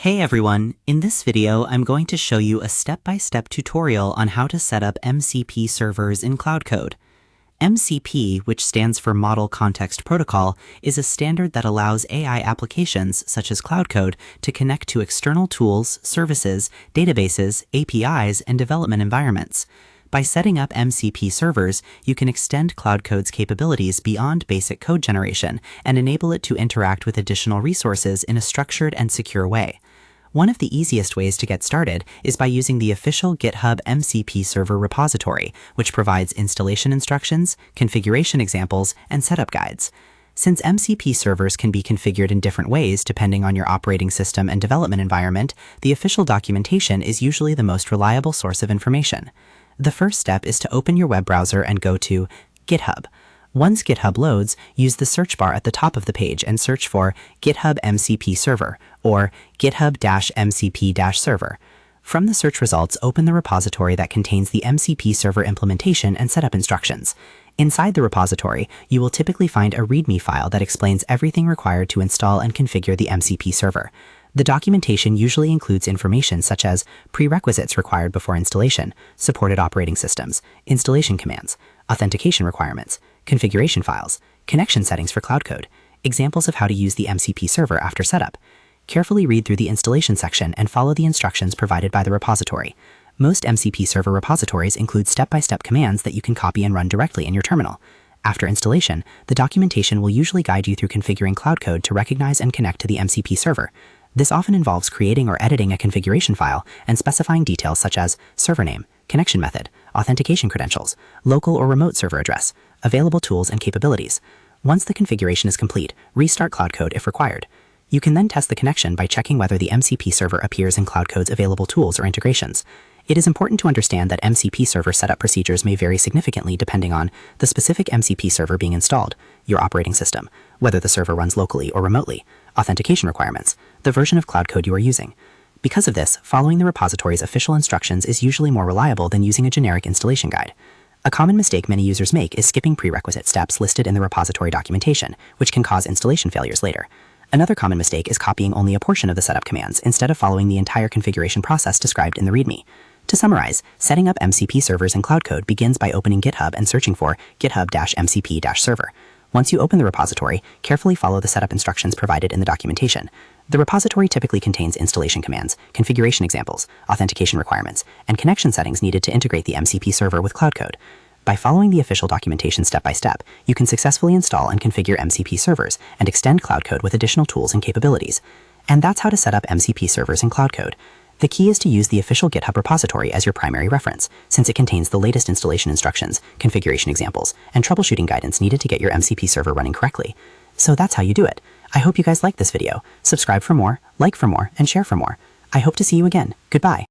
Hey everyone, in this video I'm going to show you a step-by-step tutorial on how to set up MCP servers in Claude Code. MCP, which stands for Model Context Protocol, is a standard that allows AI applications, such as Claude Code, to connect to external tools, services, databases, APIs, and development environments. By setting up MCP servers, you can extend Claude Code's capabilities beyond basic code generation and enable it to interact with additional resources in a structured and secure way. One of the easiest ways to get started is by using the official GitHub MCP server repository, which provides installation instructions, configuration examples, and setup guides. Since MCP servers can be configured in different ways depending on your operating system and development environment, the official documentation is usually the most reliable source of information. The first step is to open your web browser and go to GitHub. Once GitHub loads, use the search bar at the top of the page and search for GitHub MCP Server or GitHub-MCP-Server. From the search results, open the repository that contains the MCP server implementation and setup instructions. Inside the repository, you will typically find a README file that explains everything required to install and configure the MCP server. The documentation usually includes information such as prerequisites required before installation, supported operating systems, installation commands, authentication requirements, configuration files, connection settings for Claude Code, examples of how to use the MCP server after setup. Carefully read through the installation section and follow the instructions provided by the repository. Most MCP server repositories include step-by-step commands that you can copy and run directly in your terminal. After installation, the documentation will usually guide you through configuring Claude Code to recognize and connect to the MCP server. This often involves creating or editing a configuration file and specifying details such as server name, connection method, authentication credentials, local or remote server address, available tools and capabilities. Once the configuration is complete, restart Claude Code if required. You can then test the connection by checking whether the MCP server appears in Claude Code's available tools or integrations. It is important to understand that MCP server setup procedures may vary significantly depending on the specific MCP server being installed, your operating system, whether the server runs locally or remotely, authentication requirements, the version of Claude Code you are using. Because of this, following the repository's official instructions is usually more reliable than using a generic installation guide. A common mistake many users make is skipping prerequisite steps listed in the repository documentation, which can cause installation failures later. Another common mistake is copying only a portion of the setup commands instead of following the entire configuration process described in the README. To summarize, setting up MCP servers in Claude Code begins by opening GitHub and searching for GitHub-MCP-Server. Once you open the repository, carefully follow the setup instructions provided in the documentation. The repository typically contains installation commands, configuration examples, authentication requirements, and connection settings needed to integrate the MCP server with Claude Code. By following the official documentation step by step, you can successfully install and configure MCP servers and extend Claude Code with additional tools and capabilities. And that's how to set up MCP servers in Claude Code. The key is to use the official GitHub repository as your primary reference, since it contains the latest installation instructions, configuration examples, and troubleshooting guidance needed to get your MCP server running correctly. So that's how you do it. I hope you guys liked this video. Subscribe for more, like for more, and share for more. I hope to see you again. Goodbye.